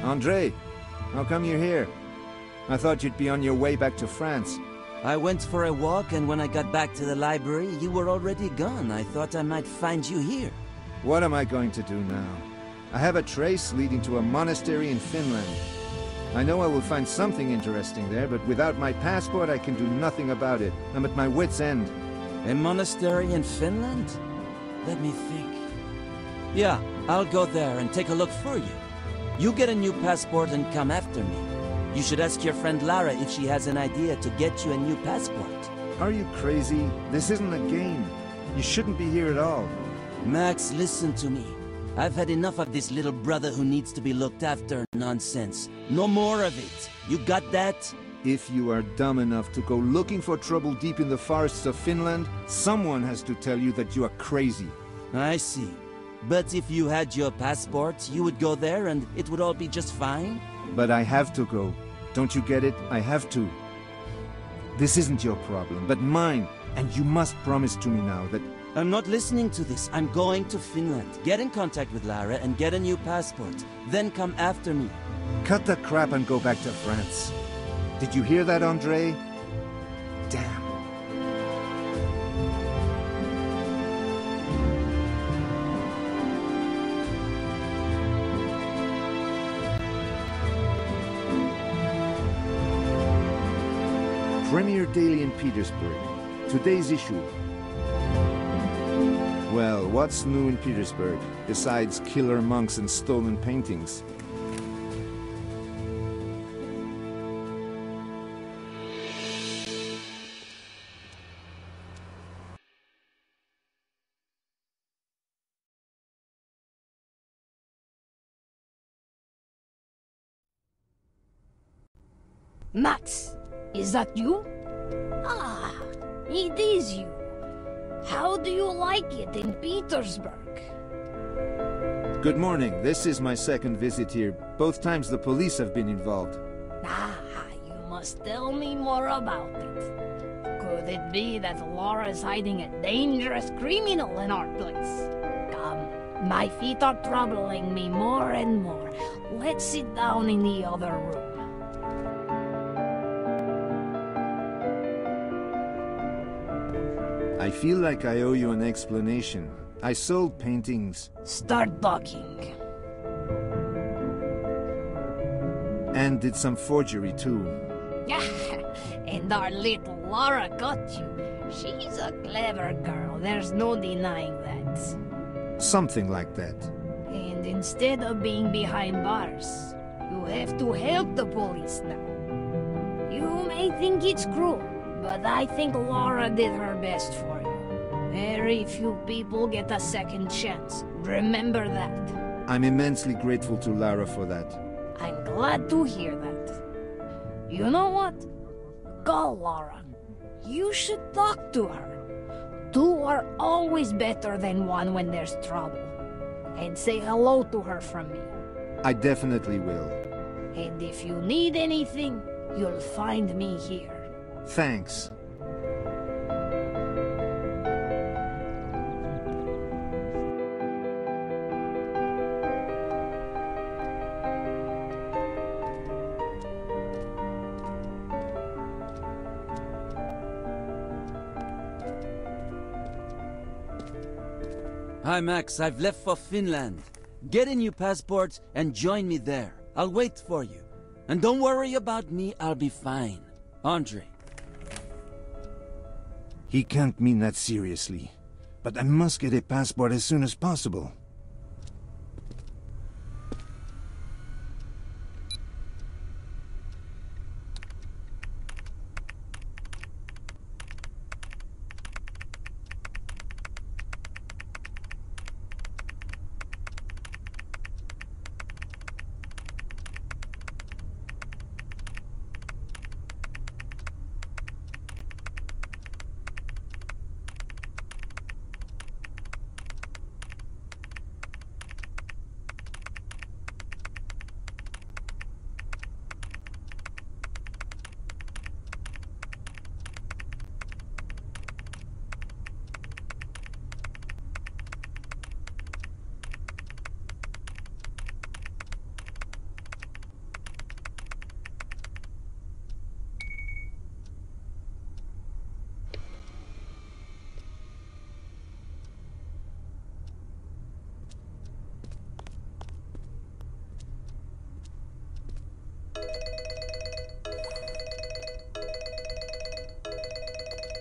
Andre, how come you're here? I thought you'd be on your way back to France. I went for a walk, and when I got back to the library, you were already gone. I thought I might find you here. What am I going to do now? I have a trace leading to a monastery in Finland. I know I will find something interesting there, but without my passport I can do nothing about it. I'm at my wit's end. A monastery in Finland? Let me think. Yeah, I'll go there and take a look for you. You get a new passport and come after me. You should ask your friend Lara if she has an idea to get you a new passport. Are you crazy? This isn't a game. You shouldn't be here at all. Max, listen to me. I've had enough of this little brother who needs to be looked after nonsense. No more of it. You got that? If you are dumb enough to go looking for trouble deep in the forests of Finland, someone has to tell you that you are crazy. I see. But if you had your passport, you would go there and it would all be just fine? But I have to go. Don't you get it? I have to. This isn't your problem, but mine. And you must promise to me now that... I'm not listening to this. I'm going to Finland. Get in contact with Lara and get a new passport. Then come after me. Cut the crap and go back to France. Did you hear that, Andre? Damn. Premier Daily in Petersburg. Today's issue. Well, what's new in Petersburg, besides killer monks and stolen paintings? Max, is that you? Ah, it is you. How do you like it in Petersburg? Good morning. This is my second visit here. Both times the police have been involved. Ah, you must tell me more about it. Could it be that Laura is hiding a dangerous criminal in our place? Come, my feet are troubling me more and more. Let's sit down in the other room. I feel like I owe you an explanation. I sold paintings. Start talking. And did some forgery too. And our little Laura got you. She's a clever girl, there's no denying that. Something like that. And instead of being behind bars, you have to help the police now. You may think it's cruel, but I think Laura did her best for you. Very few people get a second chance. Remember that. I'm immensely grateful to Lara for that. I'm glad to hear that. You know what? Call Laura. You should talk to her. Two are always better than one when there's trouble. And say hello to her from me. I definitely will. And if you need anything, you'll find me here. Thanks. Hi, Max. I've left for Finland. Get a new passport and join me there. I'll wait for you. And don't worry about me, I'll be fine. Andre. He can't mean that seriously. But I must get a passport as soon as possible.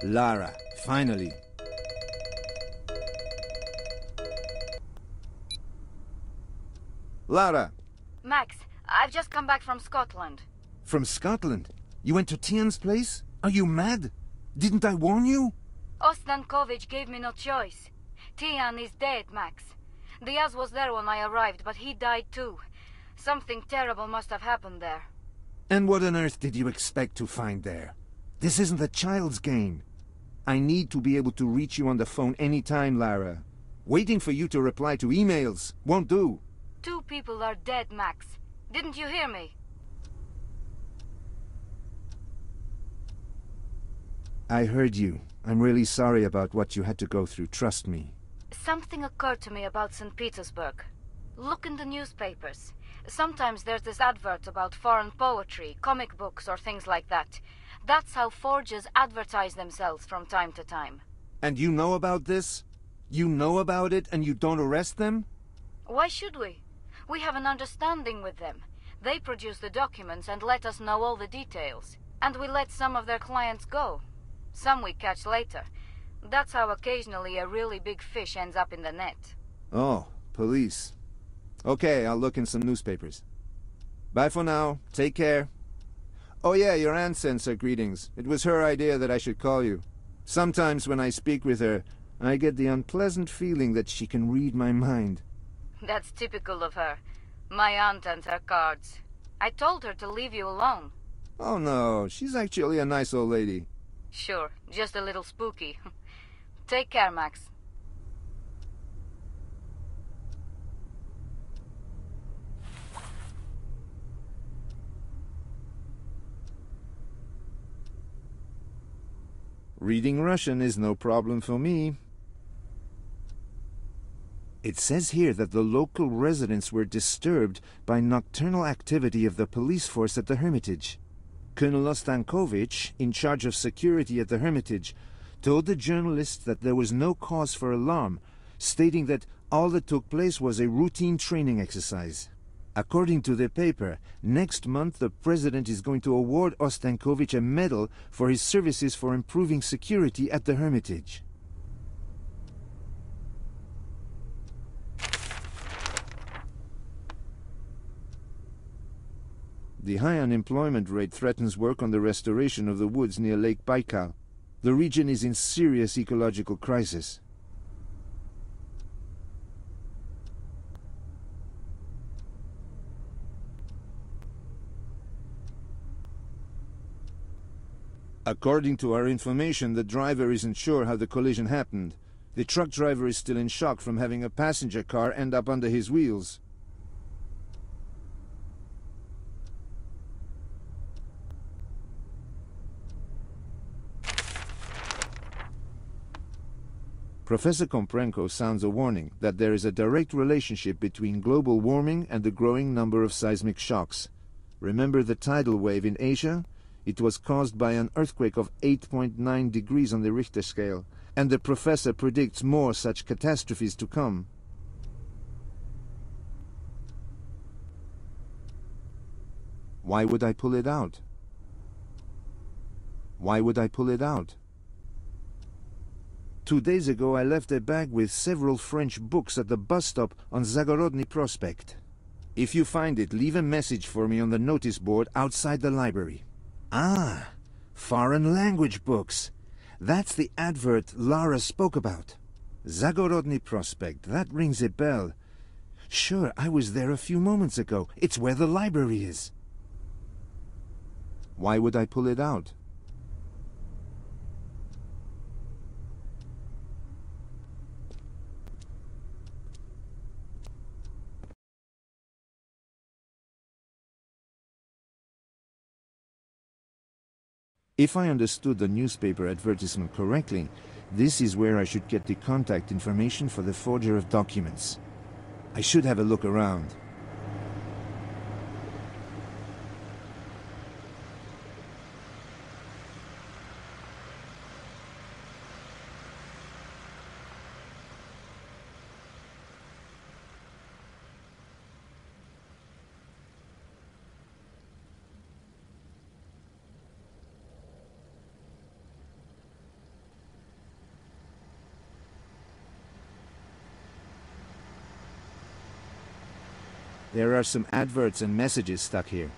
Lara, finally. Lara! Max, I've just come back from Scotland. From Scotland? You went to Tian's place? Are you mad? Didn't I warn you? Ostankovich gave me no choice. Tian is dead, Max. Diaz was there when I arrived, but he died too. Something terrible must have happened there. And what on earth did you expect to find there? This isn't a child's game. I need to be able to reach you on the phone anytime, Lara. Waiting for you to reply to emails won't do. 2 people are dead, Max. Didn't you hear me? I heard you. I'm really sorry about what you had to go through, trust me. Something occurred to me about St. Petersburg. Look in the newspapers. Sometimes there's this advert about foreign poetry, comic books or things like that. That's how forgers advertise themselves from time to time. And you know about this? You know about it and you don't arrest them? Why should we? We have an understanding with them. They produce the documents and let us know all the details. And we let some of their clients go. Some we catch later. That's how occasionally a really big fish ends up in the net. Oh, police. Okay, I'll look in some newspapers. Bye for now. Take care. Oh yeah, your aunt sends her greetings. It was her idea that I should call you. Sometimes when I speak with her, I get the unpleasant feeling that she can read my mind. That's typical of her. My aunt and her cards. I told her to leave you alone. Oh no, she's actually a nice old lady. Sure, just a little spooky. Take care, Max. Reading Russian is no problem for me. It says here that the local residents were disturbed by nocturnal activity of the police force at the Hermitage. Colonel Ostankovich, in charge of security at the Hermitage, told the journalists that there was no cause for alarm, stating that all that took place was a routine training exercise. According to the paper, next month the president is going to award Ostankovich a medal for his services for improving security at the Hermitage. The high unemployment rate threatens work on the restoration of the woods near Lake Baikal. The region is in serious ecological crisis. According to our information, the driver isn't sure how the collision happened. The truck driver is still in shock from having a passenger car end up under his wheels. Professor Komprenko sounds a warning that there is a direct relationship between global warming and the growing number of seismic shocks. Remember the tidal wave in Asia? It was caused by an earthquake of 8.9 degrees on the Richter scale, and the professor predicts more such catastrophes to come. Why would I pull it out? Why would I pull it out? 2 days ago I left a bag with several French books at the bus stop on Zagorodny Prospect. If you find it, leave a message for me on the notice board outside the library. Ah, foreign language books. That's the advert Lara spoke about. Zagorodny Prospect, that rings a bell. Sure, I was there a few moments ago. It's where the library is. Why would I pull it out? If I understood the newspaper advertisement correctly, this is where I should get the contact information for the forger of documents. I should have a look around. There are some adverts and messages stuck here.